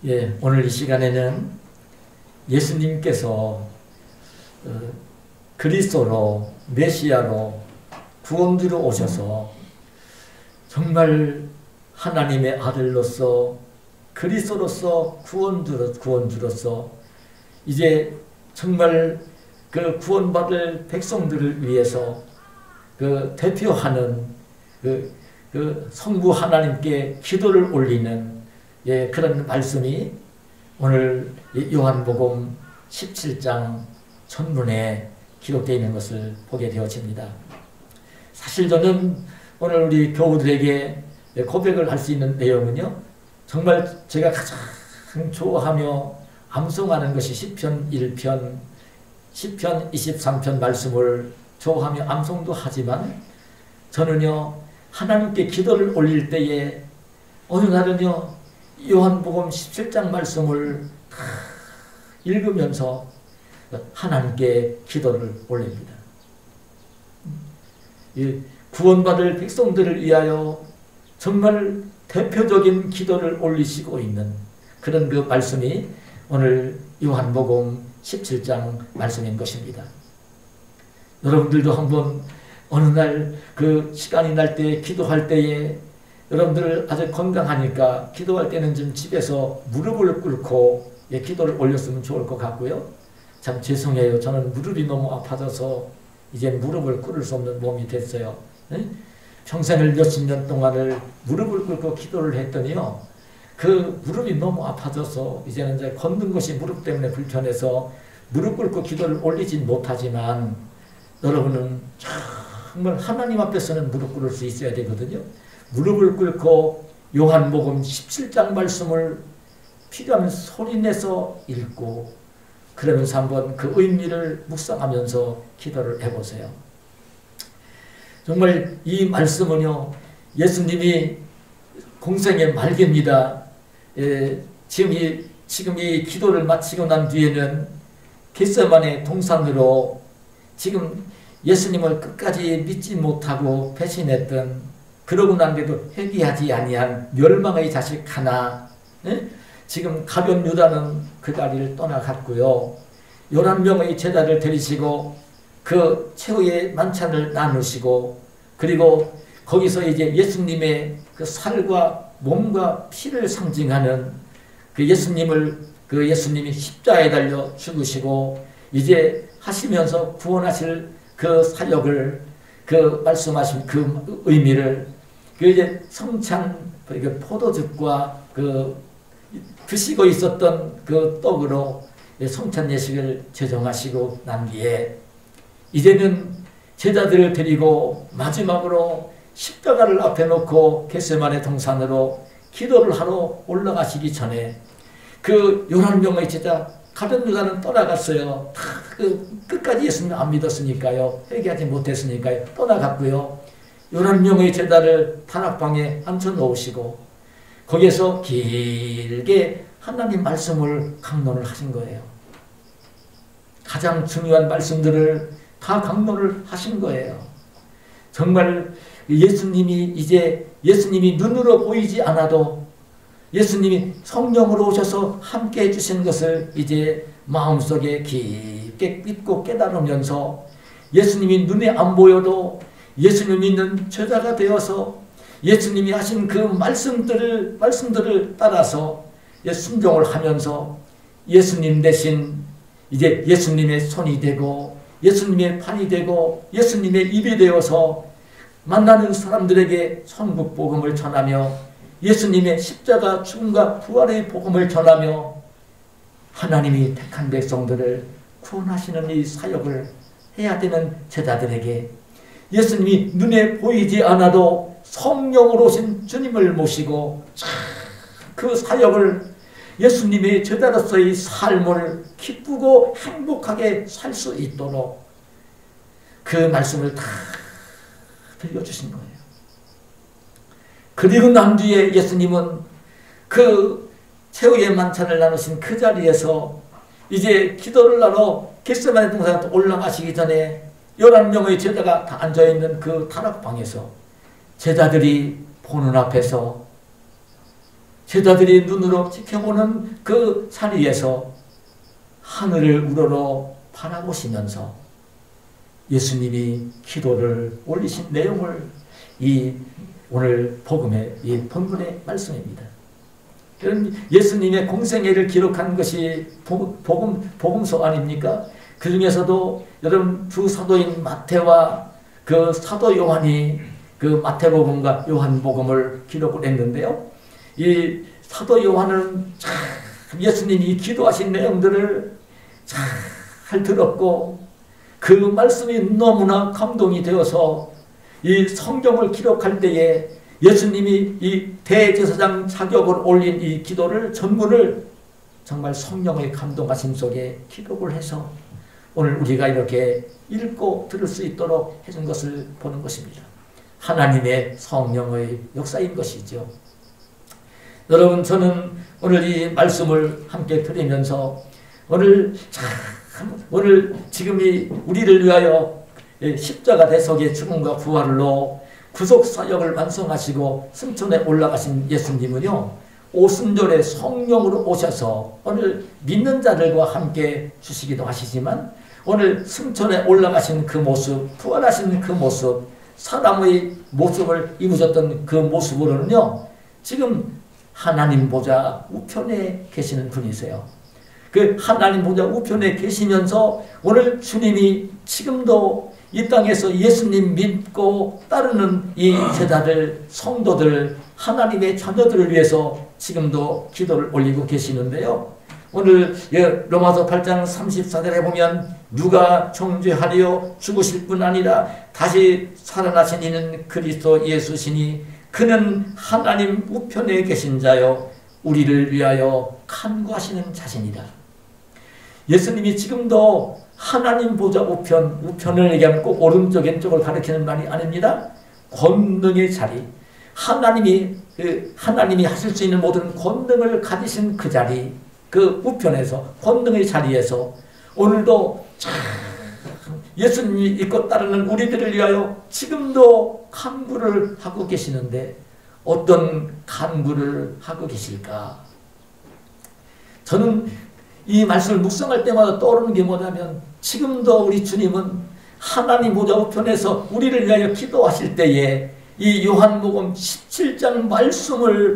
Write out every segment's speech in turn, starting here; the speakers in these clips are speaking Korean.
예, 오늘 이 시간에는 예수님께서 그리스도로 메시아로 구원주로 오셔서 정말 하나님의 아들로서 그리스도로서 구원주로서 이제 정말 그 구원받을 백성들을 위해서 그 대표하는 그 성부 하나님께 기도를 올리는 그런 말씀이 오늘 요한복음 17장 전문에 기록되어 있는 것을 보게 되어집니다. 사실 저는 오늘 우리 교우들에게 고백을 할 수 있는 내용은요, 정말 제가 가장 좋아하며 암송하는 것이 시편 1편, 시편 23편 말씀을 좋아하며 암송도 하지만 저는요, 하나님께 기도를 올릴 때에 어느 날은요, 요한복음 17장 말씀을 읽으면서 하나님께 기도를 올립니다. 구원받을 백성들을 위하여 정말 대표적인 기도를 올리시고 있는 그런 그 말씀이 오늘 요한복음 17장 말씀인 것입니다. 여러분들도 한번 어느 날 그 시간이 날 때 기도할 때에 여러분들 아주 건강하니까 기도할 때는 좀 집에서 무릎을 꿇고 기도를 올렸으면 좋을 것 같고요. 참 죄송해요. 저는 무릎이 너무 아파져서 이제 무릎을 꿇을 수 없는 몸이 됐어요. 평생을 몇십 년 동안을 무릎을 꿇고 기도를 했더니요, 그 무릎이 너무 아파져서 이제는 이제 걷는 것이 무릎 때문에 불편해서 무릎 꿇고 기도를 올리진 못하지만 여러분은 정말 하나님 앞에서는 무릎 꿇을 수 있어야 되거든요. 무릎을 꿇고 요한복음 17장 말씀을 필요하면 소리내서 읽고 그러면서 한번 그 의미를 묵상하면서 기도를 해보세요. 정말 이 말씀은요, 예수님이 공생의 말기입니다. 지금 이 기도를 마치고 난 뒤에는 겟세마네 동산으로 지금 예수님을 끝까지 믿지 못하고 배신했던, 그러고 난 뒤에도 회개하지 아니한 멸망의 자식 하나, 지금 가룟 유다는 그 자리를 떠나갔고요. 11명의 제자를 데리시고 그 최후의 만찬을 나누시고, 그리고 거기서 이제 예수님의 그 살과 몸과 피를 상징하는 그 예수님이 십자가에 달려 죽으시고 이제 하시면서 구원하실 그 사역을, 그 말씀하신 그 의미를, 그 이제 성찬 포도즙과 그 드시고 있었던 그 떡으로 성찬 예식을 제정하시고 난 뒤에 이제는 제자들을 데리고 마지막으로 십자가를 앞에 놓고 겟세마네 동산으로 기도를 하러 올라가시기 전에 그 11명의 제자 가룟 유다는 떠나갔어요. 끝까지 예수님 안 믿었으니까요. 회개하지 못했으니까요. 떠나갔고요. 11명의 제자를 다락방에 앉혀놓으시고 거기에서 길게 하나님 말씀을 강론을 하신 거예요. 가장 중요한 말씀들을 다 강론을 하신 거예요. 정말 예수님이 눈으로 보이지 않아도 예수님이 성령으로 오셔서 함께 해주신 것을 이제 마음속에 깊게 믿고 깨달으면서 예수님이 눈에 안 보여도 예수님 믿는 제자가 되어서 예수님이 하신 그 말씀들을 따라서 순종을 하면서 예수님 대신 이제 예수님의 손이 되고 예수님의 팔이 되고 예수님의 입이 되어서 만나는 사람들에게 천국 복음을 전하며 예수님의 십자가 죽음과 부활의 복음을 전하며 하나님이 택한 백성들을 구원하시는 이 사역을 해야 되는 제자들에게 예수님이 눈에 보이지 않아도 성령으로 오신 주님을 모시고 그 사역을 예수님의 제자로서의 삶을 기쁘고 행복하게 살 수 있도록 그 말씀을 다 들려주신 거예요. 그리고 난 뒤에 예수님은 그 최후의 만찬을 나누신 그 자리에서 이제 기도를 하러 겟세마네 동산에 올라가시기 전에 11명의 제자가 다 앉아있는 그 다락방에서 제자들이 보는 앞에서 제자들이 눈으로 지켜보는 그 자리에서 하늘을 우러러 바라보시면서 예수님이 기도를 올리신 내용을 이 오늘 복음의 이 본문의 말씀입니다. 그런 예수님의 공생애를 기록한 것이 복음서 아닙니까? 그 중에서도 여러분 두 사도인 마태와 그 사도 요한이 그 마태복음과 요한복음을 기록을 했는데요. 이 사도 요한은 참 예수님이 기도하신 내용들을 잘 들었고 그 말씀이 너무나 감동이 되어서 이 성경을 기록할 때에 예수님이 이 대제사장 자격을 올린 이 기도를 전문을 정말 성령의 감동하심 속에 기록을 해서 오늘 우리가 이렇게 읽고 들을 수 있도록 해준 것을 보는 것입니다. 하나님의 성령의 역사인 것이죠. 여러분, 저는 오늘 이 말씀을 함께 들으면서 오늘 지금이 우리를 위하여 십자가 대속의 죽음과 부활로 구속사역을 완성하시고 승천에 올라가신 예수님은요, 오순절에 성령으로 오셔서 오늘 믿는 자들과 함께 주시기도 하시지만 오늘 승천에 올라가신 그 모습, 부활하신 그 모습, 사람의 모습을 입으셨던 그 모습으로는요, 지금 하나님 보좌 우편에 계시는 분이세요. 그 하나님 보좌 우편에 계시면서 오늘 주님이 지금도 이 땅에서 예수님 믿고 따르는 이 제자들, 성도들, 하나님의 자녀들을 위해서 지금도 기도를 올리고 계시는데요. 오늘 로마서 8장 34절에 보면 누가 정죄하리요 죽으실 뿐 아니라 다시 살아나신 이는 그리스도 예수시니 그는 하나님 우편에 계신 자요 우리를 위하여 간구하시는 자신이다. 예수님이 지금도 하나님 보좌 우편을 얘기하면 꼭 오른쪽 왼쪽을 가리키는 말이 아닙니다. 권능의 자리, 하나님이 하실 수 있는 모든 권능을 가지신 그 자리, 그 우편에서, 권능의 자리에서 오늘도 예수님이 믿고 따르는 우리들을 위하여 지금도 간구를 하고 계시는데 어떤 간구를 하고 계실까? 저는 이 말씀을 묵상할 때마다 떠오르는 게 뭐냐면 지금도 우리 주님은 하나님 보좌 우편에서 우리를 위하여 기도하실 때에 이 요한복음 17장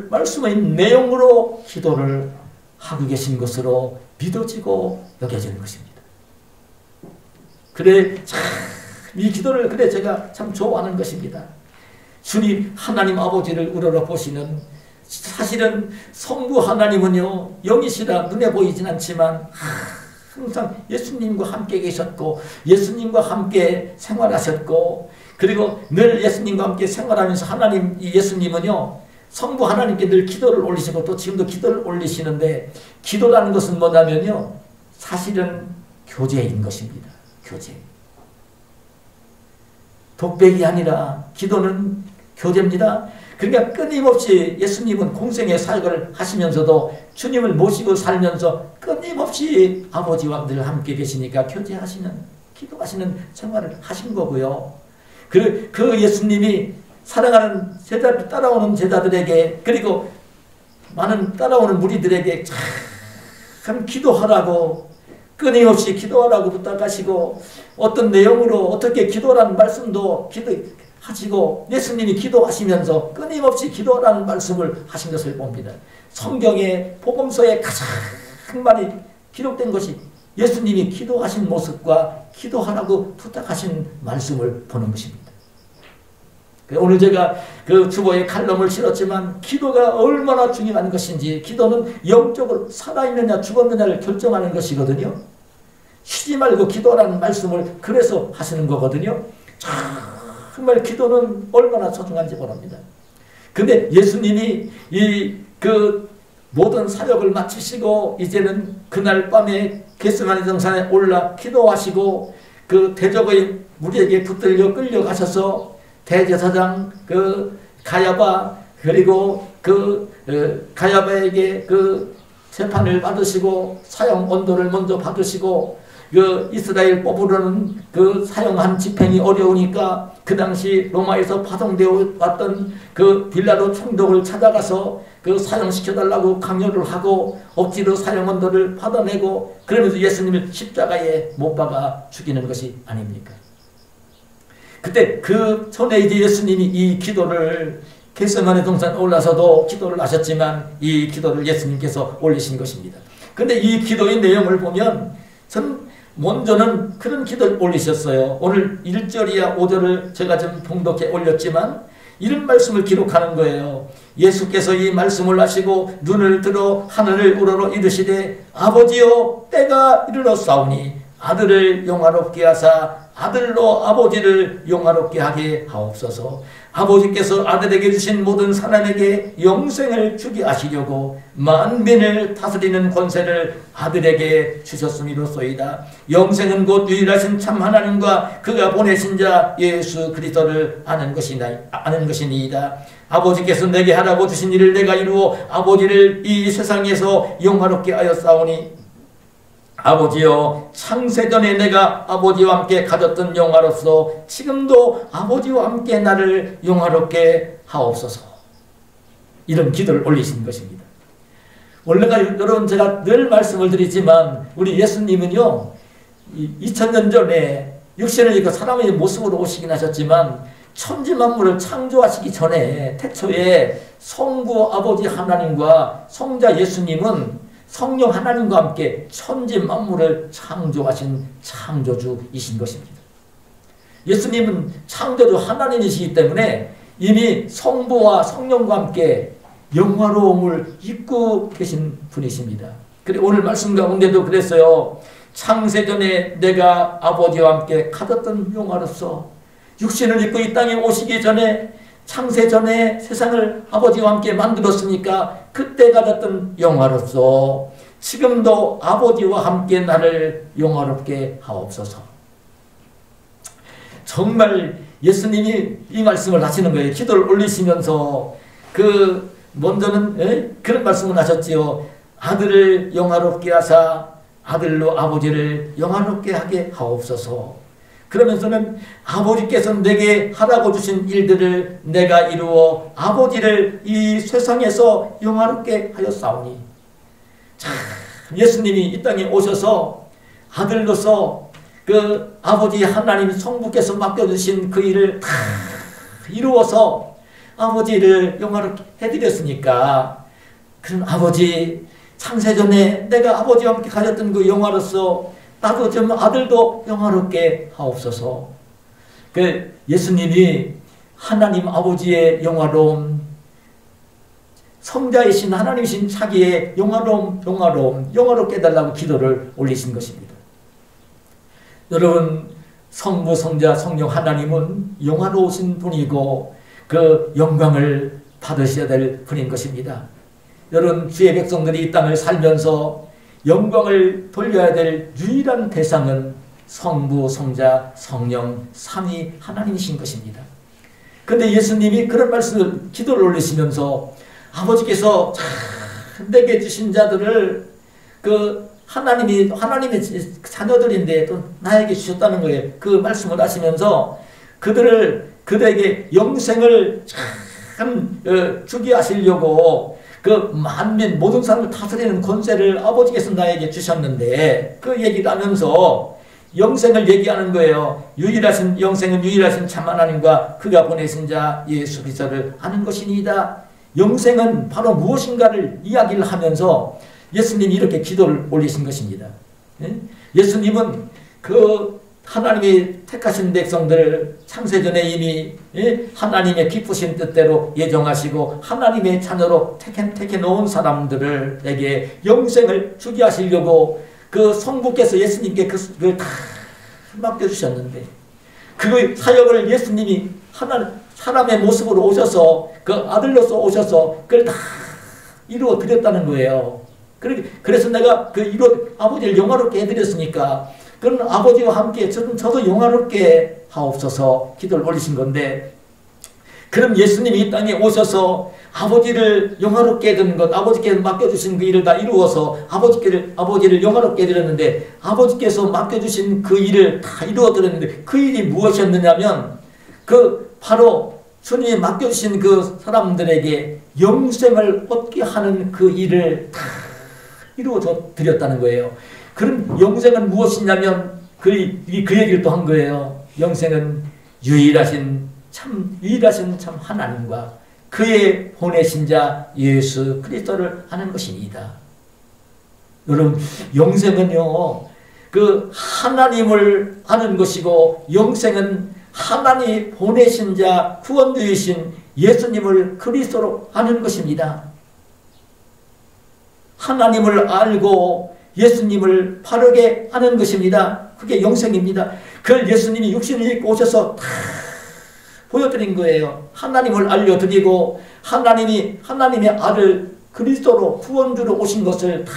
말씀의 내용으로 기도를 하고 계신 것으로 믿어지고 여겨지는 것입니다. 그래, 참, 이 기도를 제가 참 좋아하는 것입니다. 주님 하나님 아버지를 우러러 보시는, 사실은 성부 하나님은요 영이시라 눈에 보이진 않지만 항상 예수님과 함께 계셨고 예수님과 함께 생활하셨고 그리고 늘 예수님과 함께 생활하면서 하나님 이 예수님은요 성부 하나님께 늘 기도를 올리시고 또 지금도 기도를 올리시는데 기도라는 것은 뭐냐면요 사실은 교제인 것입니다. 교제. 독백이 아니라 기도는 교제입니다. 그러니까 끊임없이 예수님은 공생의 사역을 하시면서도 주님을 모시고 살면서 끊임없이 아버지와 늘 함께 계시니까 교제하시는, 기도하시는 생활을 하신 거고요. 그 예수님이 사랑하는 제자들, 따라오는 제자들에게 그리고 많은 따라오는 무리들에게 참 기도하라고 끊임없이 기도하라고 부탁하시고 어떤 내용으로 어떻게 기도라는 말씀도 하시고 예수님이 기도하시면서 끊임없이 기도하라는 말씀을 하신 것을 봅니다. 성경의 복음서에 가장 많이 기록된 것이 예수님이 기도하신 모습과 기도하라고 부탁하신 말씀을 보는 것입니다. 오늘 제가 그 주보에 칼럼을 실었지만 기도가 얼마나 중요한 것인지 기도는 영적으로 살아있느냐 죽었느냐를 결정하는 것이거든요. 쉬지 말고 기도하라는 말씀을 그래서 하시는 거거든요. 정말 기도는 얼마나 소중한지 모릅니다. 근데 예수님이 그 모든 사역을 마치시고 이제는 그날 밤에 겟세마네 동산에 올라 기도하시고 그 대적의 무리에게 붙들려 끌려가셔서 대제사장 그 가야바 그리고 가야바에게 그 재판을 받으시고 사형 언도를 먼저 받으시고 그 이스라엘 뽑으려는 그 사용한 집행이 어려우니까 그 당시 로마에서 파송되어 왔던 그 빌라도 총독을 찾아가서 그 사용시켜달라고 강요를 하고 억지로 사형원들을 받아내고 그러면서 예수님을 십자가에 못 박아 죽이는 것이 아닙니까? 그때 그 전에 이제 예수님이 이 기도를 겟세마네 동산 올라서도 기도를 하셨지만 이 기도를 예수님께서 올리신 것입니다. 근데 이 기도의 내용을 보면 먼저는 그런 기도를 올리셨어요. 오늘 1절이야 5절을 제가 좀 봉독해 올렸지만 이런 말씀을 기록하는 거예요. 예수께서 이 말씀을 하시고 눈을 들어 하늘을 우러러 이르시되 아버지여 때가 이르렀사오니 아들을 영화롭게 하사 아들로 아버지를 영화롭게 하게 하옵소서. 아버지께서 아들에게 주신 모든 사람에게 영생을 주게 하시려고 만민을 다스리는 권세를 아들에게 주셨음이로소이다. 영생은 곧 유일하신 참 하나님과 그가 보내신 자 예수 그리스도를 아는 것이니이다. 아버지께서 내게 하라고 주신 일을 내가 이루어 아버지를 이 세상에서 영화롭게 하였사오니 아버지여 창세전에 내가 아버지와 함께 가졌던 영화로서 지금도 아버지와 함께 나를 영화롭게 하옵소서. 이런 기도를 올리신 것입니다. 원래가 여러분 제가 늘 말씀을 드리지만 우리 예수님은요 2000년 전에 육신을 입고 사람의 모습으로 오시긴 하셨지만 천지 만물을 창조하시기 전에 태초에 성부 아버지 하나님과 성자 예수님은 성령 하나님과 함께 천지 만물을 창조하신 창조주이신 것입니다. 예수님은 창조주 하나님이시기 때문에 이미 성부와 성령과 함께 영화로움을 입고 계신 분이십니다. 그래 오늘 말씀 가운데도 그랬어요. 창세전에 내가 아버지와 함께 가졌던 영화로서 육신을 입고 이 땅에 오시기 전에 창세전에 세상을 아버지와 함께 만들었으니까 그때 가졌던 영화로서 지금도 아버지와 함께 나를 영화롭게 하옵소서. 정말 예수님이 이 말씀을 하시는 거예요. 기도를 올리시면서 먼저는 그런 말씀을 하셨지요. 아들을 영화롭게 하사 아들로 아버지를 영화롭게 하게 하옵소서. 그러면서는 아버지께서 내게 하라고 주신 일들을 내가 이루어 아버지를 이 세상에서 영화롭게 하였사오니. 참 예수님이 이 땅에 오셔서 아들로서 그 아버지 하나님 성부께서 맡겨주신 그 일을 다 이루어서 아버지를 영화롭게 해드렸으니까 그런 아버지 창세전에 내가 아버지와 함께 가졌던 그 영화로서 나도 좀 아들도 영화롭게 하옵소서. 그 예수님이 하나님 아버지의 영화로움, 성자이신 하나님이신 자기의 영화롭게 해달라고 기도를 올리신 것입니다. 여러분 성부, 성자, 성령 하나님은 영화로우신 분이고 그 영광을 받으셔야 될 분인 것입니다. 여러분 주의 백성들이 이 땅을 살면서 영광을 돌려야 될 유일한 대상은 성부, 성자, 성령, 삼위 하나님이신 것입니다. 그런데 예수님이 그런 말씀을 기도를 올리시면서 아버지께서 내게 주신 자들을 하나님의 자녀들인데 또 나에게 주셨다는 거예요. 그 말씀을 하시면서 그들에게 영생을 주게 하시려고 그 만민 모든 사람을 다스리는 권세를 아버지께서 나에게 주셨는데 그 얘기를 하면서 영생을 얘기하는 거예요. 영생은 유일하신 참 하나님과 그가 보내신 자 예수 그리스도를 아는 것이니이다. 영생은 바로 무엇인가를 이야기를 하면서 예수님이 이렇게 기도를 올리신 것입니다. 예수님은 그 하나님이 택하신 백성들을 창세전에 이미 하나님의 기쁘신 뜻대로 예정하시고 하나님의 자녀로 택해 놓은 사람들에게 영생을 주게 하시려고 그 성부께서 예수님께 그걸 다 맡겨주셨는데 그 사역을 예수님이 사람의 모습으로 오셔서 그 아들로서 오셔서 그걸 다 이루어 드렸다는 거예요. 그래서 내가 아버지를 영화롭게 해드렸으니까 그런 아버지와 함께 저도 영화롭게 하옵소서 기도를 올리신 건데 그럼 예수님이 이 땅에 오셔서 아버지를 영화롭게 해드는 것, 아버지께서 맡겨주신 그 일을 다 이루어서 아버지를 영화롭게 해드렸는데, 아버지께서 맡겨주신 그 일을 다 이루어드렸는데, 그 일이 무엇이었느냐면 바로 주님이 맡겨주신 그 사람들에게 영생을 얻게 하는 그 일을 다 이루어져 드렸다는 거예요. 그럼 영생은 무엇이냐면 그 얘기를 또 한 거예요. 영생은 유일하신 참 하나님과 그의 보내신 자 예수 그리스도를 아는 것입니다. 여러분, 영생은요, 그 하나님을 아는 것이고, 영생은 하나님 보내신 자 구원주이신 예수님을 그리스도로 아는 것입니다. 하나님을 알고 예수님을 바르게 아는 것입니다. 그게 영생입니다. 그걸 예수님이 육신을 입고 오셔서 다 보여드린 거예요. 하나님을 알려드리고 하나님의 아들 그리스도로 구원주로 오신 것을 다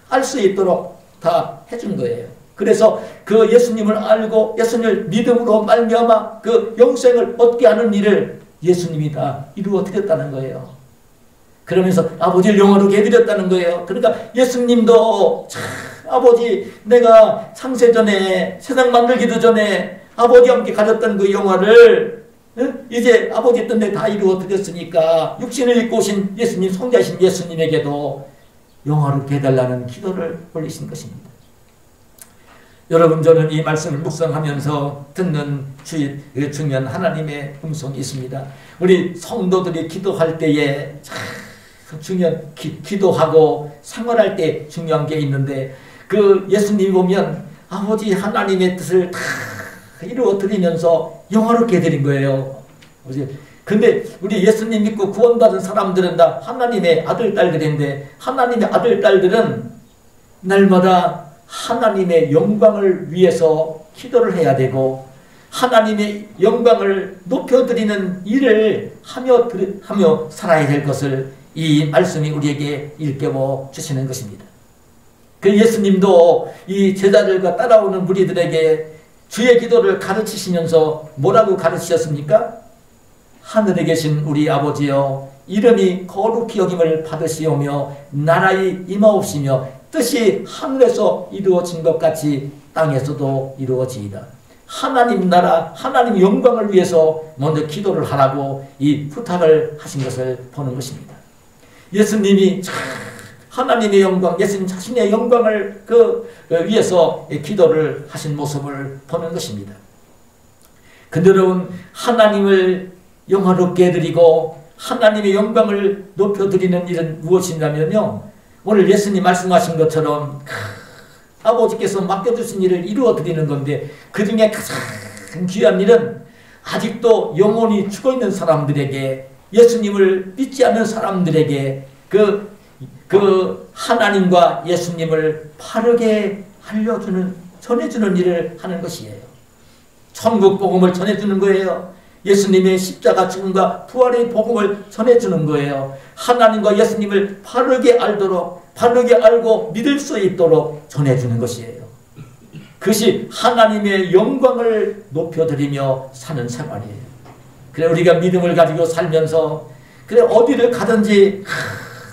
알 수 있도록 다 해준 거예요. 그래서 그 예수님을 알고 예수님을 믿음으로 말미암아 그 영생을 얻게 하는 일을 예수님이 다 이루어 드렸다는 거예요. 그러면서 아버지를 영화롭게 해드렸다는 거예요. 그러니까 예수님도 아버지, 내가 창세전에 세상 만들기도 전에 아버지와 함께 가졌던 그 영화를 이제 아버지 뜬데 다 이루어 드렸으니까 육신을 입고 오신 예수님, 성자신 예수님에게도 영화롭게 해달라는 기도를 올리신 것입니다. 여러분, 저는 이 말씀을 묵상하면서 듣는 중요한 하나님의 음성이 있습니다. 우리 성도들이 기도할 때에 중요한 기도하고 생활할 때 중요한 게 있는데, 그 예수님이 보면 아버지 하나님의 뜻을 다 이루어 드리면서 영화롭게 해드린 거예요. 근데 우리 예수님 믿고 구원받은 사람들은 다 하나님의 아들, 딸들인데, 하나님의 아들, 딸들은 날마다 하나님의 영광을 위해서 기도를 해야 되고, 하나님의 영광을 높여드리는 일을 하며 살아야 될 것을 이 말씀이 우리에게 일깨워 주시는 것입니다. 그 예수님도 이 제자들과 따라오는 무리들에게 주의 기도를 가르치시면서 뭐라고 가르치셨습니까? 하늘에 계신 우리 아버지여, 이름이 거룩히 여김을 받으시오며 나라의 임하옵시며 뜻이 하늘에서 이루어진 것 같이 땅에서도 이루어지이다. 하나님 나라, 하나님 영광을 위해서 먼저 기도를 하라고 이 부탁을 하신 것을 보는 것입니다. 예수님이 하나님의 영광, 예수님 자신의 영광을 위해서 기도를 하신 모습을 보는 것입니다. 근데 여러분, 하나님을 영화롭게 해드리고 하나님의 영광을 높여드리는 일은 무엇이냐면요, 오늘 예수님 말씀하신 것처럼 아버지께서 맡겨주신 일을 이루어드리는 건데, 그 중에 가장 귀한 일은 아직도 영혼이 죽어있는 사람들에게, 예수님을 믿지 않는 사람들에게 그 하나님과 예수님을 바르게 전해주는 일을 하는 것이에요. 천국 복음을 전해주는 거예요. 예수님의 십자가 죽음과 부활의 복음을 전해주는 거예요. 하나님과 예수님을 바르게 알고 믿을 수 있도록 전해주는 것이에요. 그것이 하나님의 영광을 높여드리며 사는 생활이에요. 그래, 우리가 믿음을 가지고 살면서, 그래, 어디를 가든지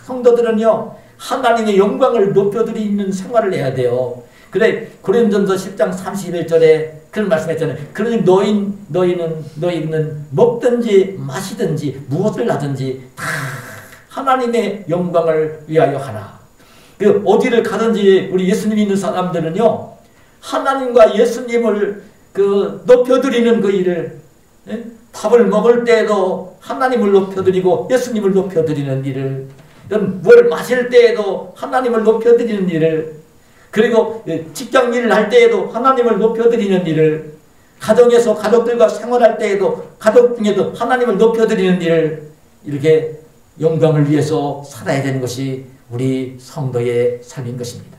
성도들은요, 하나님의 영광을 높여드리는 생활을 해야 돼요. 그래, 고린도전서 10장 31절에 그런 말씀했잖아요. 그러니 너희는 먹든지 마시든지 무엇을 하든지 다 하나님의 영광을 위하여 하라. 어디를 가든지 우리 예수님 있는 사람들은요, 하나님과 예수님을 높여드리는 그 일을, 밥을 먹을 때에도 하나님을 높여드리고 예수님을 높여드리는 일을, 뭘 마실 때에도 하나님을 높여드리는 일을, 그리고 직장 일을 할 때에도 하나님을 높여드리는 일을, 가정에서 가족들과 생활할 때에도 가족 중에도 하나님을 높여드리는 일을, 이렇게 영광을 위해서 살아야 되는 것이 우리 성도의 삶인 것입니다.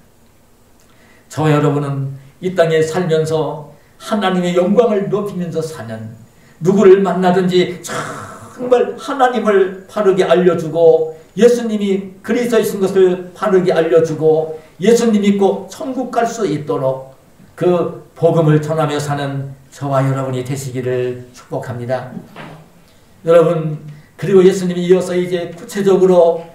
저와 여러분은 이 땅에 살면서 하나님의 영광을 높이면서 사는, 누구를 만나든지 정말 하나님을 바르게 알려주고 예수님이 그리스도이신 것을 바르게 알려주고 예수님 믿고 천국 갈 수 있도록 그 복음을 전하며 사는 저와 여러분이 되시기를 축복합니다. 여러분, 그리고 예수님이 이어서 이제 구체적으로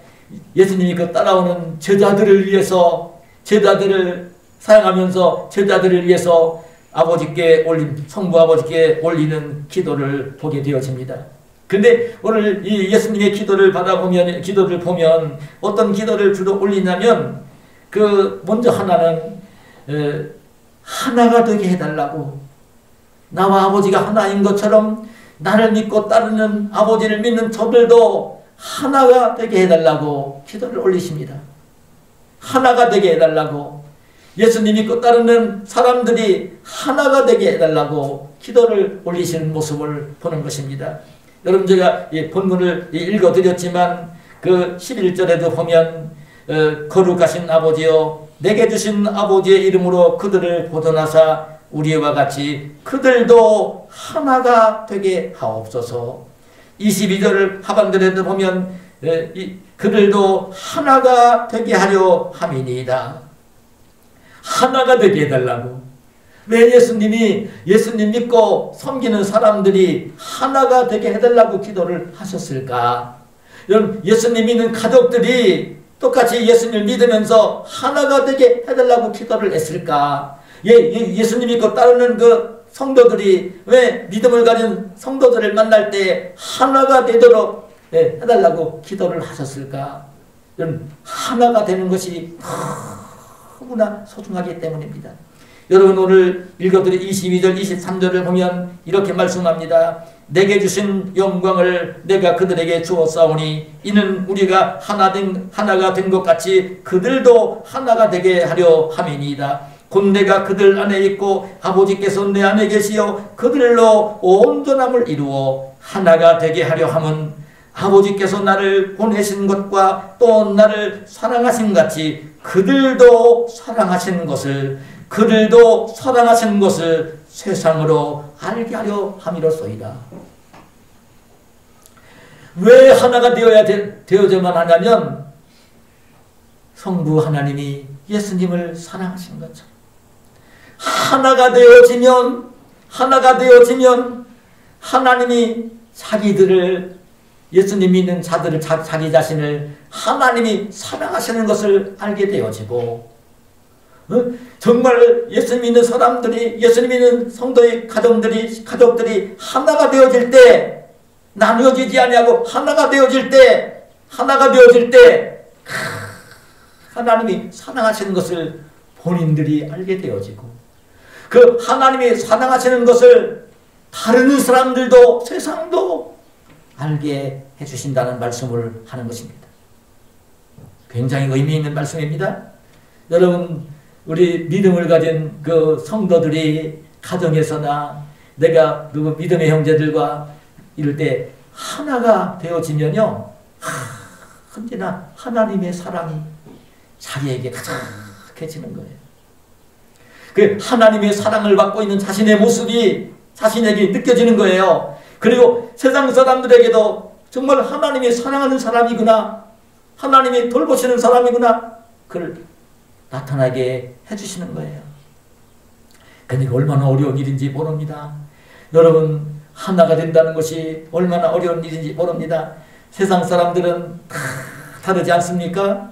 예수님이 그 따라오는 제자들을 위해서, 제자들을 사랑하면서 제자들을 위해서 아버지께 성부 아버지께 올리는 기도를 보게 되어집니다. 근데 오늘 이 예수님의 기도를 보면 어떤 기도를 주로 올리냐면, 먼저 하나는, 하나가 되게 해달라고. 나와 아버지가 하나인 것처럼 나를 믿고 따르는 아버지를 믿는 저들도 하나가 되게 해달라고 기도를 올리십니다. 하나가 되게 해달라고. 예수님 믿고 따르는 사람들이 하나가 되게 해달라고 기도를 올리시는 모습을 보는 것입니다. 여러분, 제가 이 본문을 읽어드렸지만 그 11절에도 보면 거룩하신 아버지여 내게 주신 아버지의 이름으로 그들을 보존하사 우리와 같이 그들도 하나가 되게 하옵소서. 22절 하반절에도 보면 그들도 하나가 되게 하려 함이니이다. 하나가 되게 해달라고. 왜 예수님 믿고 섬기는 사람들이 하나가 되게 해달라고 기도를 하셨을까? 여러분, 예수님 믿는 가족들이 똑같이 예수님을 믿으면서 하나가 되게 해달라고 기도를 했을까? 예수님 믿고 따르는 그 성도들이 왜 믿음을 가진 성도들을 만날 때 하나가 되도록 해달라고 기도를 하셨을까? 여러분, 하나가 되는 것이 너무나 소중하기 때문입니다. 여러분, 오늘 읽어드린 22절 23절을 보면 이렇게 말씀합니다. 내게 주신 영광을 내가 그들에게 주었사오니 이는 우리가 하나가 된 것 같이 그들도 하나가 되게 하려 함이니이다. 곧 내가 그들 안에 있고 아버지께서 내 안에 계시어 그들로 온전함을 이루어 하나가 되게 하려 함은 아버지께서 나를 보내신 것과 또 나를 사랑하신 같이 그들도 사랑하신 것을 세상으로 알게 하려 함이로소이다. 왜 하나가 되어야만 하냐면 성부 하나님이 예수님을 사랑하신 것처럼 하나가 되어지면 하나님이 예수님 믿는 자들을 자기 자신을 하나님이 사랑하시는 것을 알게 되어지고, 정말 예수님 믿는 사람들이, 예수님 믿는 성도의 가족들이 하나가 되어질 때, 나누어지지 아니하고 하나가 되어질 때 하나님이 사랑하시는 것을 본인들이 알게 되어지고, 그 하나님이 사랑하시는 것을 다른 사람들도 세상도 알게 해주신다는 말씀을 하는 것입니다. 굉장히 의미 있는 말씀입니다. 여러분, 우리 믿음을 가진 그 성도들이 가정에서나 내가 누구 믿음의 형제들과 이럴 때 하나가 되어지면요, 언제나 하나님의 사랑이 자기에게 가득해지는 거예요. 그 하나님의 사랑을 받고 있는 자신의 모습이 자신에게 느껴지는 거예요. 그리고 세상 사람들에게도 정말 하나님이 사랑하는 사람이구나, 하나님이 돌보시는 사람이구나, 그걸 나타나게 해주시는 거예요. 그러니까 얼마나 어려운 일인지 모릅니다. 여러분, 하나가 된다는 것이 얼마나 어려운 일인지 모릅니다. 세상 사람들은 다 다르지 않습니까?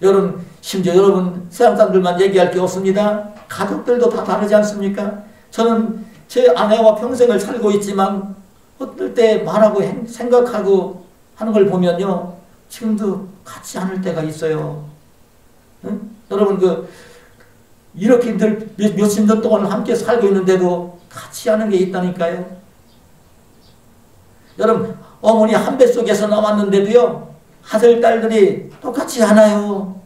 여러분, 심지어 여러분 세상 사람들만 얘기할 게 없습니다. 가족들도 다 다르지 않습니까? 저는 제 아내와 평생을 살고 있지만 어떨 때 말하고 생각하고 하는 걸 보면요, 지금도 같지 않을 때가 있어요. 응? 여러분, 이렇게 몇십 년 동안 함께 살고 있는데도 같이 하는 게 있다니까요. 여러분, 어머니 한 뱃속에서 나왔는데도요, 아들, 딸들이 똑같이 않아요.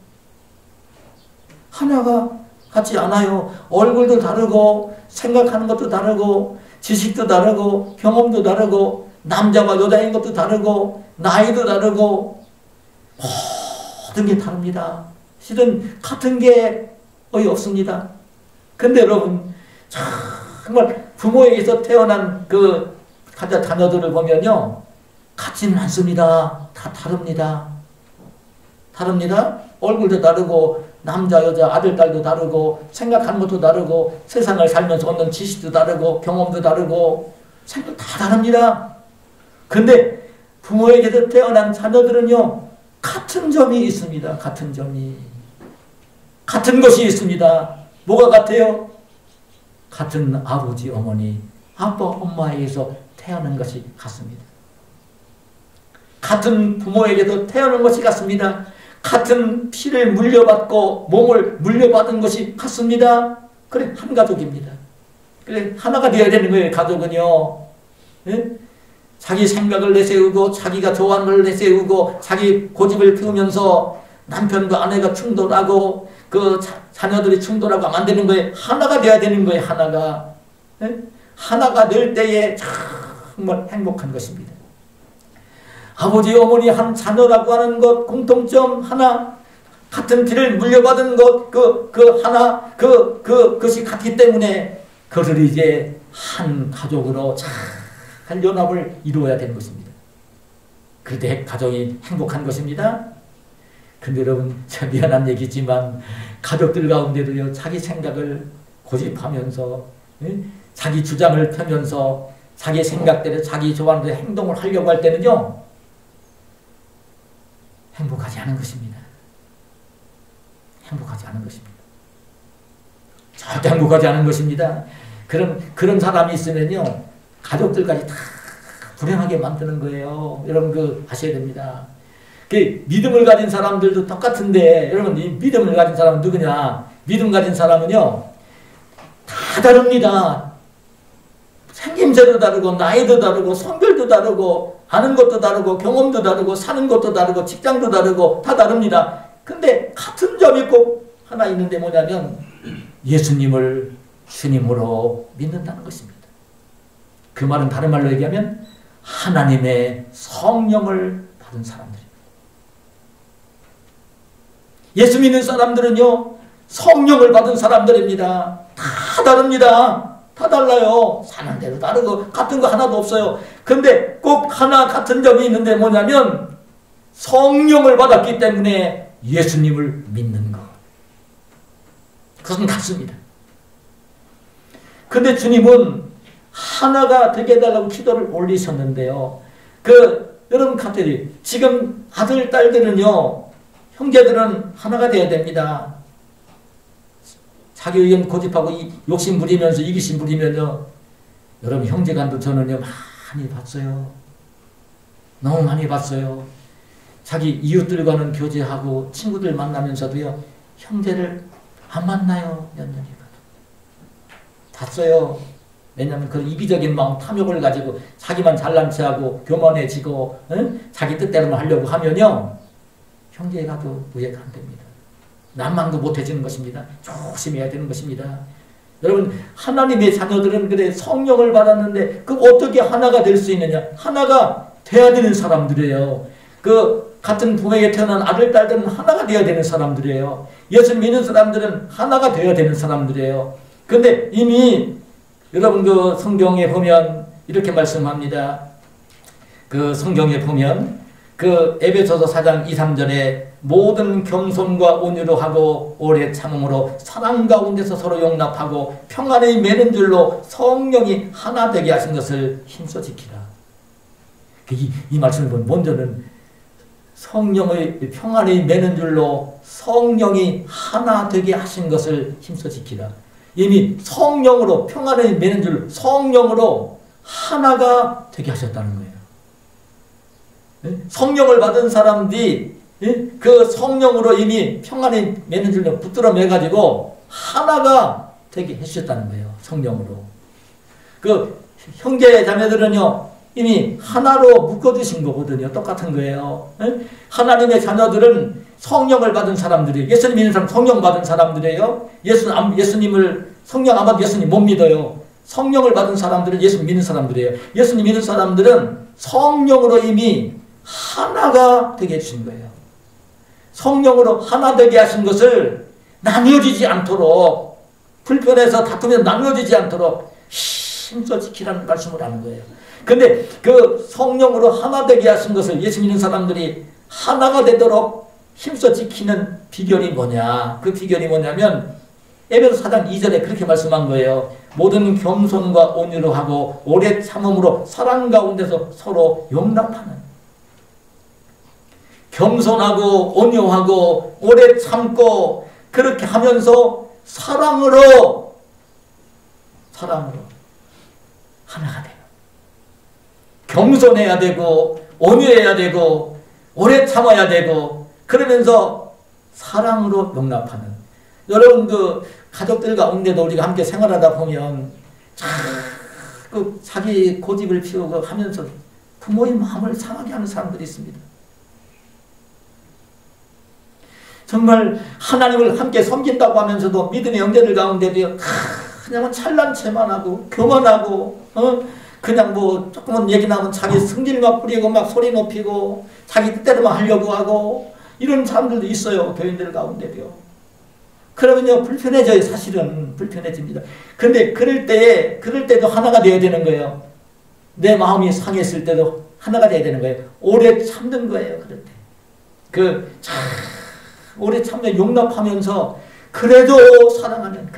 하나가 같지 않아요. 얼굴도 다르고, 생각하는 것도 다르고, 지식도 다르고, 경험도 다르고, 남자와 여자인 것도 다르고, 나이도 다르고, 모든 게 다릅니다. 실은 같은 게 거의 없습니다. 근데 여러분, 정말 부모에게서 태어난 그 자녀들을 보면요, 같지는 않습니다. 다 다릅니다. 얼굴도 다르고, 남자, 여자, 아들, 딸도 다르고, 생각하는 것도 다르고, 세상을 살면서 얻는 지식도 다르고, 경험도 다르고, 생각 다 다릅니다. 근데 부모에게서 태어난 자녀들은요, 같은 점이 있습니다. 같은 점이. 같은 것이 있습니다. 뭐가 같아요? 같은 아버지, 어머니, 아빠, 엄마에게서 태어난 것이 같습니다. 같은 부모에게도 태어난 것이 같습니다. 같은 피를 물려받고 몸을 물려받은 것이 같습니다. 그래, 한 가족입니다. 그래, 하나가 되어야 되는 거예요, 가족은요. 예? 자기 생각을 내세우고 자기가 좋아하는 걸 내세우고 자기 고집을 피우면서 남편과 아내가 충돌하고 그 자녀들이 충돌하고 안 되는 거예요. 하나가 되어야 되는 거예요, 하나가. 예? 하나가 될 때에 정말 행복한 것입니다. 아버지, 어머니 한 자녀라고 하는 것, 공통점 하나, 같은 피를 물려받은 것, 그것이 같기 때문에 그것을 이제 한 가족으로 잘 연합을 이루어야 되는 것입니다. 그럴 때 가정이 행복한 것입니다. 근데 여러분, 참 미안한 얘기지만 가족들 가운데도요, 자기 생각을 고집하면서 자기 주장을 펴면서 자기 생각대로 자기 좋아하는 대로 행동을 하려고 할 때는요, 행복하지 않은 것입니다. 행복하지 않은 것입니다. 절대 행복하지 않은 것입니다. 그런 사람이 있으면요, 가족들까지 다 불행하게 만드는 거예요. 여러분 아셔야 됩니다. 믿음을 가진 사람들도 똑같은데, 여러분 이 믿음을 가진 사람은 누구냐? 믿음 가진 사람은요, 다 다릅니다. 생김새도 다르고 나이도 다르고 성별도 다르고 아는 것도 다르고 경험도 다르고 사는 것도 다르고 직장도 다르고 다 다릅니다. 근데 같은 점이 꼭 하나 있는데 뭐냐면 예수님을 주님으로 믿는다는 것입니다. 그 말은 다른 말로 얘기하면 하나님의 성령을 받은 사람들입니다. 예수 믿는 사람들은요, 성령을 받은 사람들입니다. 다 다릅니다. 다 달라요. 사는 데도 다르고 같은 거 하나도 없어요. 근데 꼭 하나 같은 점이 있는데 뭐냐면 성령을 받았기 때문에 예수님을 믿는 것. 그것은 같습니다. 근데 주님은 하나가 되게 해달라고 기도를 올리셨는데요. 여러분 가족들이 지금 아들, 딸들은요, 형제들은 하나가 되어야 됩니다. 자기 의견 고집하고 욕심 부리면서 이기심 부리면요, 여러분 형제간도 저는요 많이 봤어요. 너무 많이 봤어요. 자기 이웃들과는 교제하고 친구들 만나면서도요, 형제를 안 만나요. 몇 년이 가도. 봤어요. 왜냐하면 그런 이기적인 마음, 탐욕을 가지고 자기만 잘난 체하고 교만해지고 자기 뜻대로만 하려고 하면요, 형제에 가도 우애가 안 됩니다. 남만도 못해지는 것입니다. 조심해야 되는 것입니다. 여러분, 하나님의 자녀들은 그래 성령을 받았는데 어떻게 하나가 될 수 있느냐? 하나가 돼야 되는 사람들이에요. 같은 부모에게 태어난 아들, 딸들은 하나가 되어야 되는 사람들이에요. 예수 믿는 사람들은 하나가 되어야 되는 사람들이에요. 근데 이미 여러분 성경에 보면 이렇게 말씀합니다. 성경에 보면 에베소서 4장 2, 3절에 모든 겸손과 온유로 하고 오래 참음으로 사랑 가운데서 서로 용납하고 평안의 매는 줄로 성령이 하나 되게 하신 것을 힘써 지키라. 이 말씀을 보면 먼저는 성령의 평안의 매는 줄로 성령이 하나 되게 하신 것을 힘써 지키라. 이미 성령으로 평안의 매는 줄로 성령으로 하나가 되게 하셨다는 거예요. 성령을 받은 사람들이 그 성령으로 이미 평안의 매는 줄로 붙들어 매가지고 하나가 되게 해주셨다는 거예요. 성령으로. 형제 자매들은요, 이미 하나로 묶어주신 거거든요. 똑같은 거예요. 하나님의 자녀들은 성령을 받은 사람들이에요. 예수님 믿는 사람 성령 받은 사람들이에요. 예수님을 성령 안 받은 예수님 못 믿어요. 성령을 받은 사람들은 예수 믿는 사람들이에요. 예수님 믿는 사람들은 성령으로 이미 하나가 되게 해주신 거예요. 성령으로 하나 되게 하신 것을 나뉘어지지 않도록, 불편해서 다투면서 나뉘어지지 않도록 힘써 지키라는 말씀을 하는 거예요. 근데 성령으로 하나 되게 하신 것을 예수 믿는 사람들이 하나가 되도록 힘써 지키는 비결이 뭐냐? 그 비결이 뭐냐면 에베소 4장 2절에 그렇게 말씀한 거예요. 모든 겸손과 온유로 하고 오래 참음으로 사랑 가운데서 서로 용납하는, 겸손하고 온유하고 오래 참고 그렇게 하면서 사랑으로 하나가 돼요. 겸손해야 되고 온유해야 되고 오래 참아야 되고 그러면서 사랑으로 용납하는. 여러분 그 가족들 가운데도 우리가 함께 생활하다 보면 자꾸 자기 고집을 피우고 하면서 부모의 마음을 상하게 하는 사람들이 있습니다. 정말 하나님을 함께 섬긴다고 하면서도 믿음의 형제들 가운데도 그냥 찬란체만 하고 교만하고 그냥 뭐 조금은 얘기 나오면 자기 승질만 뿌리고 막 소리 높이고 자기 뜻대로만 하려고 하고 이런 사람들도 있어요. 교인들 가운데도요. 그러면요 불편해져요. 사실은 불편해집니다. 근데 그럴 때도 하나가 되어야 되는 거예요. 내 마음이 상했을 때도 하나가 되어야 되는 거예요. 오래 참는 거예요. 그럴 때 오래 참는 용납하면서 그래도 사랑하는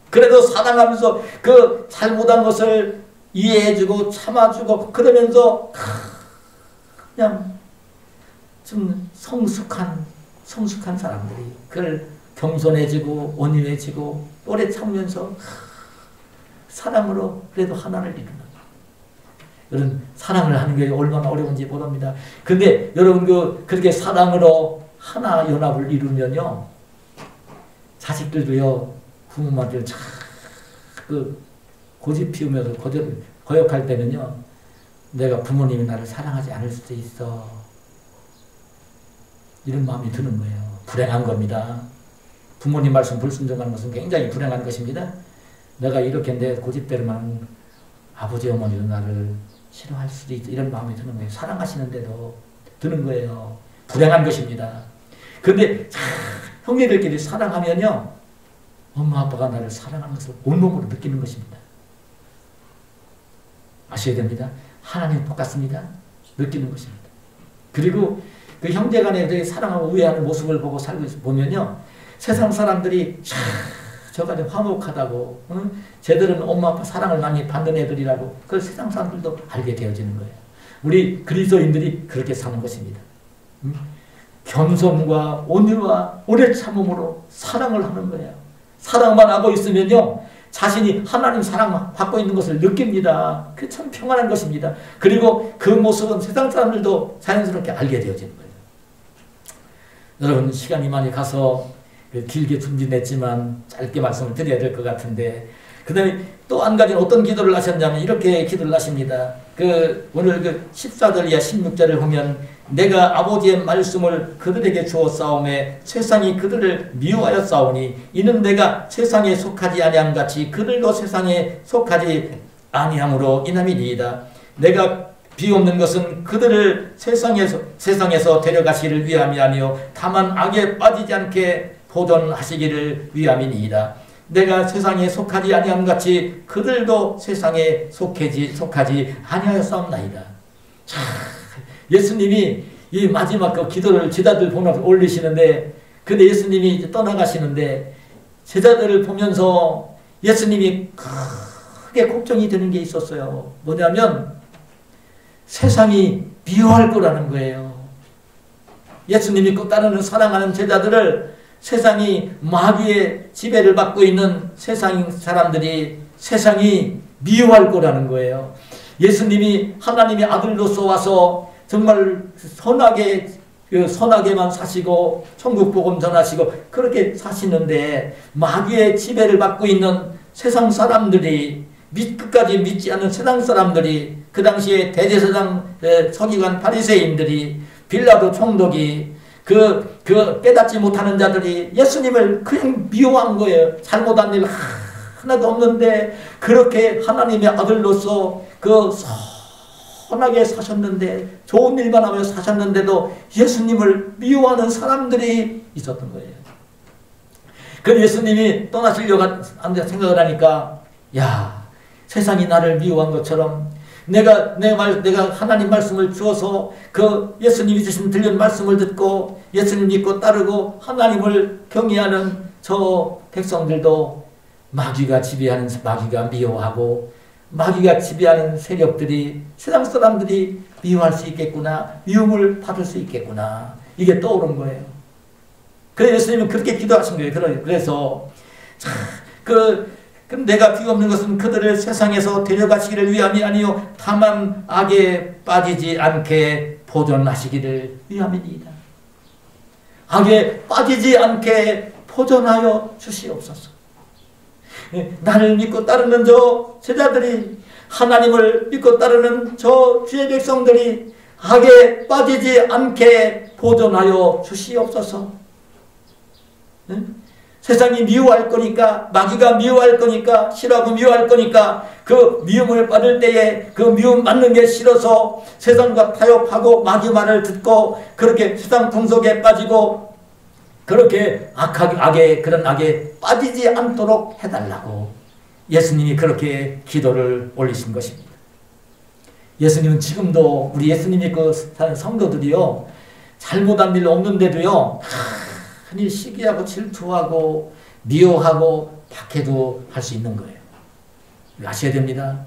그래도 사랑하면서 그 잘못한 것을 이해해주고 참아주고 그러면서 그냥 좀 성숙한 사람들이 그걸 겸손해지고 온유해지고 오래 참으면서 사랑으로 그래도 하나를 이루는 거예요. 여러분 사랑을 하는 게 얼마나 어려운지 모릅니다. 근데 여러분 그렇게 사랑으로 하나 연합을 이루면요 자식들도요 부모님한테 고집 피우면서 거역할 때는요 내가 부모님이 나를 사랑하지 않을 수도 있어 이런 마음이 드는 거예요. 불행한 겁니다. 부모님 말씀 불순종하는 것은 굉장히 불행한 것입니다. 내가 이렇게 내 고집대로만 아버지 어머니도 나를 싫어할 수도 있다 이런 마음이 드는 거예요. 사랑하시는데도 드는 거예요. 불행한 것입니다. 그런데 형제들끼리 사랑하면요 엄마 아빠가 나를 사랑하는 것을 온몸으로 느끼는 것입니다. 아셔야 됩니다. 하나님 똑같습니다. 느끼는 것입니다. 그리고 그 형제간에 사랑하고 우애하는 모습을 보고 살고 보면요 세상 사람들이 저까지 화목하다고 쟤들은 엄마 아빠 사랑을 많이 받는 애들이라고 그 세상 사람들도 알게 되어지는 거예요. 우리 그리스도인들이 그렇게 사는 것입니다. 겸손과 온유와 오래 참음으로 사랑을 하는 거예요. 사랑만 하고 있으면요 자신이 하나님 사랑 받고 있는 것을 느낍니다. 그게 참 평안한 것입니다. 그리고 그 모습은 세상 사람들도 자연스럽게 알게 되어지는 거예요. 여러분 시간이 많이 가서 길게 준비했지만 짧게 말씀을 드려야 될 것 같은데 그 다음에 또 한 가지는 어떤 기도를 하셨냐면 이렇게 기도를 하십니다. 오늘 14절 이하 16절을 보면 내가 아버지의 말씀을 그들에게 주었사오매 세상이 그들을 미워하였사오니 이는 내가 세상에 속하지 아니함 같이 그들도 세상에 속하지 아니함으로 인함이니이다. 내가 비옵는 것은 그들을 세상에서 데려가시기를 위함이 아니요 다만 악에 빠지지 않게 보존하시기를 위함이니이다. 내가 세상에 속하지 아니함 같이 그들도 세상에 속하지 아니하였사옵나이다. 자, 예수님이 이 마지막 그 기도를 제자들 보면서 올리시는데 근데 예수님이 이제 떠나가시는데 제자들을 보면서 예수님이 크게 걱정이 되는 게 있었어요. 뭐냐면 세상이 미워할 거라는 거예요. 예수 믿고 따르는 사랑하는 제자들을 세상이 마귀의 지배를 받고 있는 세상 사람들이 세상이 미워할 거라는 거예요. 예수님이 하나님의 아들로서 와서 정말 선하게만 사시고 천국 복음 전하시고 그렇게 사시는데 마귀의 지배를 받고 있는 세상 사람들이 끝까지 믿지 않는 세상 사람들이 그 당시에 대제사장 서기관 바리새인들이 빌라도 총독이 그 깨닫지 못하는 자들이 예수님을 그냥 미워한 거예요. 잘못한 일 하나도 없는데 그렇게 하나님의 아들로서 선하게 사셨는데 좋은 일만 하며 사셨는데도 예수님을 미워하는 사람들이 있었던 거예요. 그 예수님이 떠나시려고 생각을 하니까 야 세상이 나를 미워한 것처럼 내가 하나님 말씀을 주어서 그 예수님이 주신 들린 말씀을 듣고 예수님 믿고 따르고 하나님을 경외하는 저 백성들도 마귀가 지배하는, 마귀가 미워하고 마귀가 지배하는 세력들이, 세상 사람들이 미워할 수 있겠구나, 미움을 받을 수 있겠구나, 이게 떠오른 거예요. 그래서 예수님은 그렇게 기도하신 거예요. 그래서 내가 피 없는 것은 그들을 세상에서 데려가시기를 위함이 아니요 다만 악에 빠지지 않게 보존하시기를 위함이니이다. 악에 빠지지 않게 보존하여 주시옵소서. 나를 믿고 따르는 저 제자들이, 하나님을 믿고 따르는 저 주의 백성들이 악에 빠지지 않게 보존하여 주시옵소서. 세상이 미워할 거니까, 마귀가 미워할 거니까, 싫어하고 미워할 거니까 그 미움을 받을 때에 그 미움 받는 게 싫어서 세상과 타협하고 마귀 말을 듣고 그렇게 세상 풍속에 빠지고 그렇게 그런 악에 빠지지 않도록 해달라고 예수님이 그렇게 기도를 올리신 것입니다. 예수님은 지금도 우리 예수님이 그 사는 성도들이요, 잘못한 일 없는데도요 흔히 시기하고 질투하고 미워하고 박해도 할 수 있는 거예요. 아셔야 됩니다.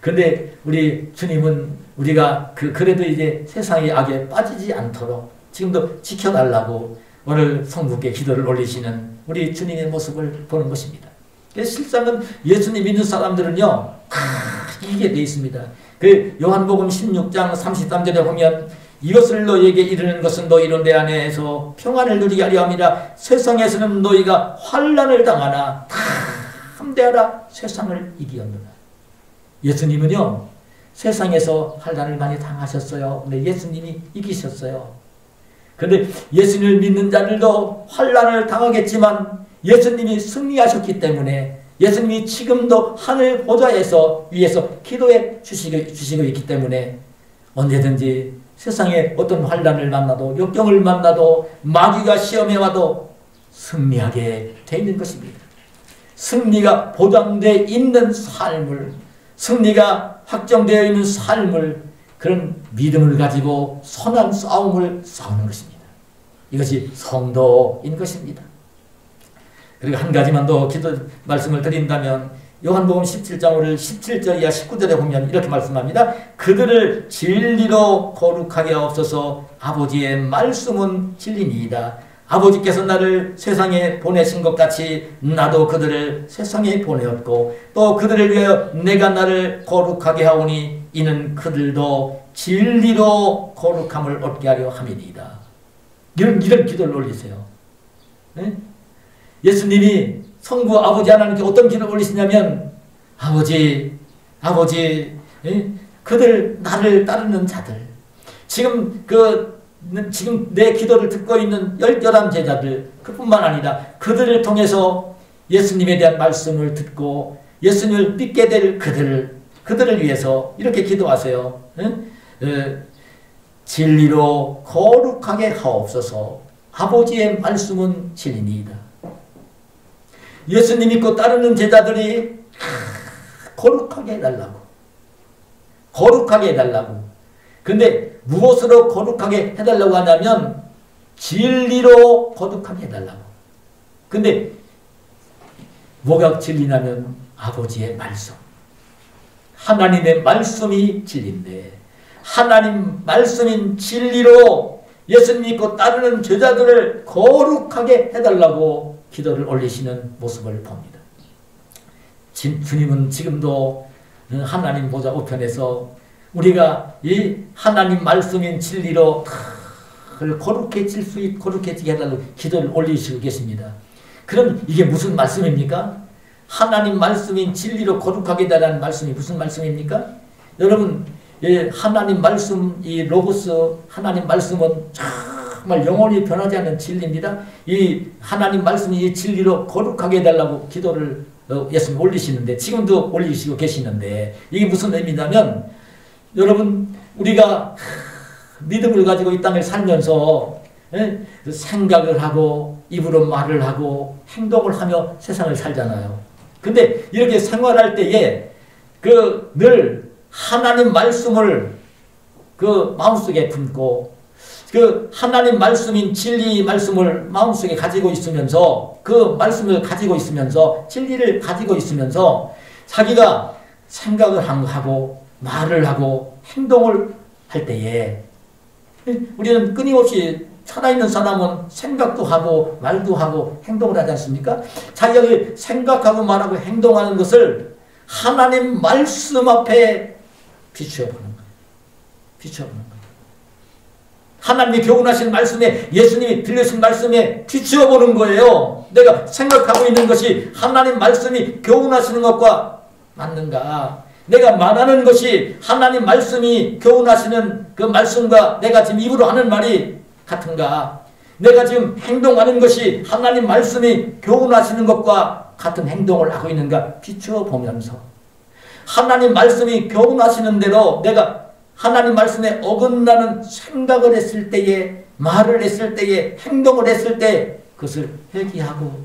그런데 우리 주님은 우리가 그래도 이제 세상의 악에 빠지지 않도록 지금도 지켜달라고 오늘 성부께 기도를 올리시는 우리 주님의 모습을 보는 것입니다. 실상은 예수님 믿는 사람들은요, 이게 돼 있습니다. 그 요한복음 16장 33절에 보면 이것을 너희에게 이르는 것은 너희로 내 안에서 평안을 누리게 하려 함이라. 세상에서는 너희가 환난을 당하나 담대하라, 세상을 이기었느라. 예수님은요, 세상에서 환난을 많이 당하셨어요. 근데 예수님이 이기셨어요. 그런데 예수님을 믿는 자들도 환난을 당하겠지만 예수님이 승리하셨기 때문에 예수님이 지금도 하늘 보좌에서 위에서 기도해 주시고 있기 때문에 언제든지 세상에 어떤 환난을 만나도, 역경을 만나도, 마귀가 시험해 와도 승리하게 되어 있는 것입니다. 승리가 보장되어 있는 삶을, 승리가 확정되어 있는 삶을, 그런 믿음을 가지고 선한 싸움을 싸우는 것입니다. 이것이 성도인 것입니다. 그리고 한 가지만 더 기도 말씀을 드린다면 요한복음 17장 17절 이하 19절에 보면 이렇게 말씀합니다. 그들을 진리로 거룩하게 하옵소서. 아버지의 말씀은 진리니이다. 아버지께서 나를 세상에 보내신 것 같이 나도 그들을 세상에 보내었고 또 그들을 위하여 내가 나를 거룩하게 하오니 이는 그들도 진리로 거룩함을 얻게 하려 함이니이다. 이런 기도를 올리세요. 네? 예수님이 성부 아버지 하나님께 어떤 기도를 올리시냐면 아버지 그들 나를 따르는 자들, 지금 내 기도를 듣고 있는 열렬한 제자들, 그뿐만 아니라 그들을 통해서 예수님에 대한 말씀을 듣고 예수님을 믿게 될 그들을 위해서 이렇게 기도하세요. 진리로 거룩하게 하옵소서. 아버지의 말씀은 진리니이다. 예수님 믿고 따르는 제자들이 거룩하게 해달라고. 거룩하게 해달라고. 근데 무엇으로 거룩하게 해달라고 하냐면 진리로 거룩하게 해달라고. 근데 뭐가 진리냐면 아버지의 말씀. 하나님의 말씀이 진리인데 하나님 말씀인 진리로 예수님 믿고 따르는 제자들을 거룩하게 해달라고 기도를 올리시는 모습을 봅니다. 주님은 지금도 하나님 보좌 우편에서 우리가 이 하나님 말씀인 진리로 거룩해지게 해달라고 기도를 올리시고 계십니다. 그럼 이게 무슨 말씀입니까? 하나님 말씀인 진리로 거룩하게 해달라는 말씀이 무슨 말씀입니까? 여러분, 하나님 말씀, 이 로고스 하나님 말씀은 정말 영원히 변하지 않는 진리입니다. 이 하나님 말씀이 이 진리로 거룩하게 해달라고 기도를 예수님 올리시는데, 지금도 올리시고 계시는데, 이게 무슨 의미냐면, 여러분, 우리가 믿음을 가지고 이 땅을 살면서 생각을 하고 입으로 말을 하고 행동을 하며 세상을 살잖아요. 근데 이렇게 생활할 때에 늘 하나님 말씀을 마음속에 품고 그 하나님 말씀인 진리 말씀을 마음속에 가지고 있으면서 그 말씀을 가지고 있으면서 진리를 가지고 있으면서 자기가 생각을 하고 말을 하고 행동을 할 때에 우리는 끊임없이 살아있는 사람은 생각도 하고 말도 하고 행동을 하지 않습니까? 자기가 생각하고 말하고 행동하는 것을 하나님 말씀 앞에 비추어 보는 거예요. 비추어 보는 거예요. 하나님이 교훈하신 말씀에 예수님이 들려신 말씀에 비추어 보는 거예요. 내가 생각하고 있는 것이 하나님 말씀이 교훈하시는 것과 맞는가? 내가 말하는 것이 하나님 말씀이 교훈하시는 그 말씀과 내가 지금 입으로 하는 말이 같은가? 내가 지금 행동하는 것이 하나님 말씀이 교훈하시는 것과 같은 행동을 하고 있는가? 비추어 보면서 하나님 말씀이 교훈하시는 대로 내가 하나님 말씀에 어긋나는 생각을 했을 때에 말을 했을 때에 행동을 했을 때 그것을 회개하고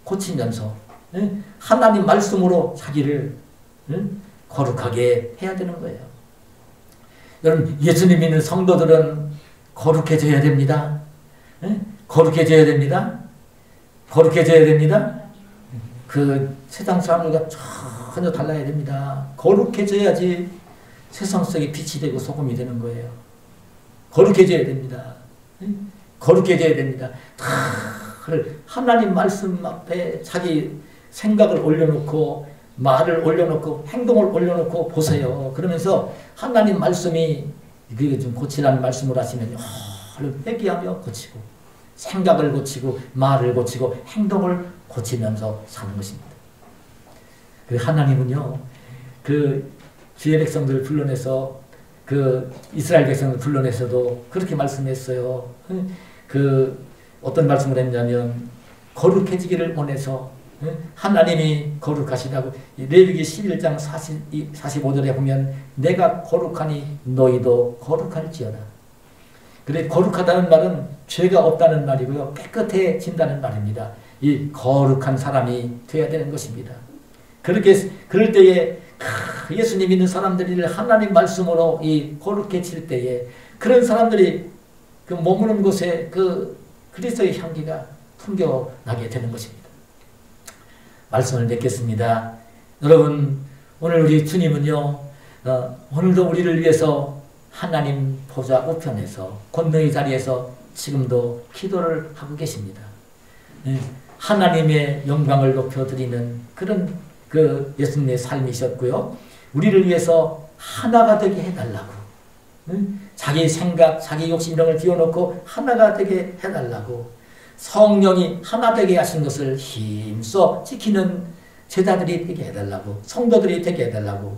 고치면서 하나님 말씀으로 자기를 거룩하게 해야 되는 거예요. 여러분 예수님 믿는 성도들은 거룩해져야 됩니다. 거룩해져야 됩니다. 거룩해져야 됩니다. 그 세상 사람들과 전혀 달라야 됩니다. 거룩해져야지 세상 속에 빛이 되고 소금이 되는 거예요. 거룩해져야 됩니다. 거룩해져야 됩니다. 하나님 말씀 앞에 자기 생각을 올려놓고 말을 올려놓고 행동을 올려놓고 보세요. 그러면서 하나님 말씀이 그게 좀 고치라는 말씀을 하시면 회개하며 고치고 생각을 고치고 말을 고치고 행동을 고치면서 사는 것입니다. 그 하나님은요, 그 주의 백성들을 불러내서 그 이스라엘 백성을 불러내서도 그렇게 말씀했어요. 그 어떤 말씀을 했냐면 거룩해지기를 원해서 하나님이 거룩하시다고 레위기 11장 45절에 보면 내가 거룩하니 너희도 거룩할지어다. 그래 거룩하다는 말은 죄가 없다는 말이고요. 깨끗해진다는 말입니다. 이 거룩한 사람이 되어야 되는 것입니다. 그럴 때에 예수님 믿는 사람들이 하나님 말씀으로 이 거룩해질 때에 그런 사람들이 그 머무는 곳에 그 그리스도의 향기가 풍겨나게 되는 것입니다. 말씀을 맺겠습니다. 여러분 오늘 우리 주님은요 오늘도 우리를 위해서 하나님 보좌 우편에서 권능의 자리에서 지금도 기도를 하고 계십니다. 하나님의 영광을 높여드리는 그런 그 예수님의 삶이셨고요. 우리를 위해서 하나가 되게 해달라고 자기 생각, 자기 욕심 이런 걸 비워놓고 하나가 되게 해달라고 성령이 하나 되게 하신 것을 힘써 지키는 제자들이 되게 해달라고 성도들이 되게 해달라고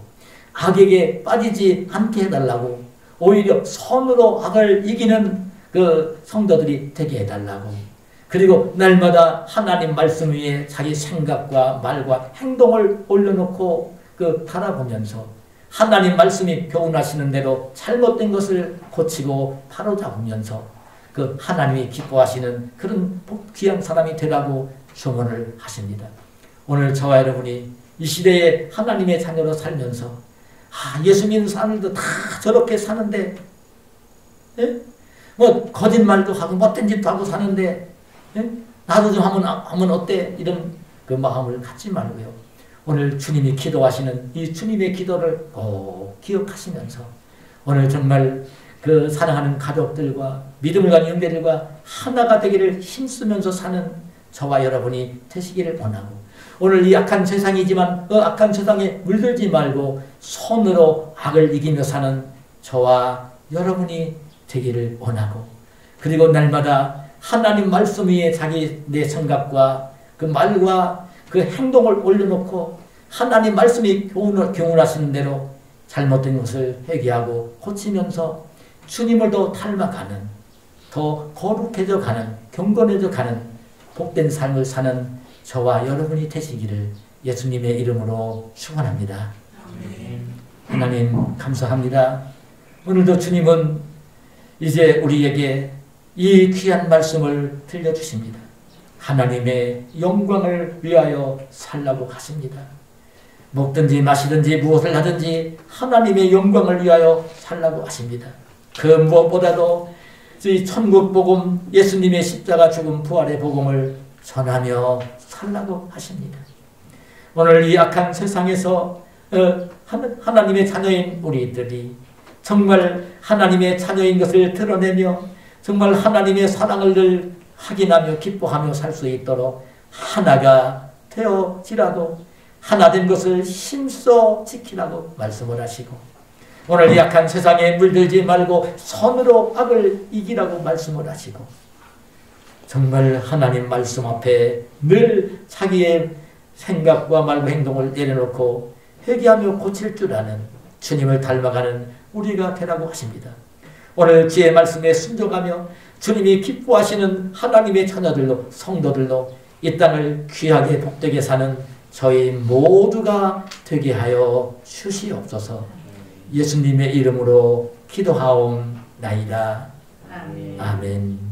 악에게 빠지지 않게 해달라고 오히려 선으로 악을 이기는 그 성도들이 되게 해달라고 그리고 날마다 하나님 말씀 위에 자기 생각과 말과 행동을 올려놓고 그 바라보면서 하나님 말씀이 교훈하시는 대로 잘못된 것을 고치고 바로잡으면서 그 하나님이 기뻐하시는 그런 귀한 사람이 되라고 소원을 하십니다. 오늘 저와 여러분이 이 시대에 하나님의 자녀로 살면서 예수 믿는 사람들도 다 저렇게 사는데 뭐 거짓말도 하고 못된 짓도 하고 사는데 나도 좀 하면 어때? 이런 그 마음을 갖지 말고요. 오늘 주님이 기도하시는 이 주님의 기도를 꼭 기억하시면서 오늘 정말 그 사랑하는 가족들과 믿음을 가진 형제들과 하나가 되기를 힘쓰면서 사는 저와 여러분이 되시기를 원하고 오늘 이 악한 세상이지만 그 악한 세상에 물들지 말고 손으로 악을 이기며 사는 저와 여러분이 되기를 원하고 그리고 날마다 하나님 말씀 위에 자기 내 생각과 그 말과 그 행동을 올려놓고 하나님 말씀이 교훈하시는 대로 잘못된 것을 회개하고 고치면서 주님을 더 닮아가는 더 거룩해져 가는 경건해져 가는 복된 삶을 사는 저와 여러분이 되시기를 예수님의 이름으로 축원합니다. 하나님 감사합니다. 오늘도 주님은 이제 우리에게 이 귀한 말씀을 들려주십니다. 하나님의 영광을 위하여 살라고 하십니다. 먹든지 마시든지 무엇을 하든지 하나님의 영광을 위하여 살라고 하십니다. 그 무엇보다도 이 천국 복음, 예수님의 십자가 죽음 부활의 복음을 전하며 살라고 하십니다. 오늘 이 악한 세상에서 하나님의 자녀인 우리들이 정말 하나님의 자녀인 것을 드러내며 정말 하나님의 사랑을 늘 확인하며 기뻐하며 살 수 있도록 하나가 되어지라고, 하나 된 것을 힘써 지키라고 말씀을 하시고, 오늘 이 악한 세상에 물들지 말고 선으로 악을 이기라고 말씀을 하시고, 정말 하나님 말씀 앞에 늘 자기의 생각과 말과 행동을 내려놓고 회개하며 고칠 줄 아는 주님을 닮아가는 우리가 되라고 하십니다. 오늘 주의 말씀에 순종하며 주님이 기뻐하시는 하나님의 자녀들로, 성도들로 이 땅을 귀하게 복되게 사는 저희 모두가 되게 하여 주시옵소서. 예수님의 이름으로 기도하옵나이다. 아멘.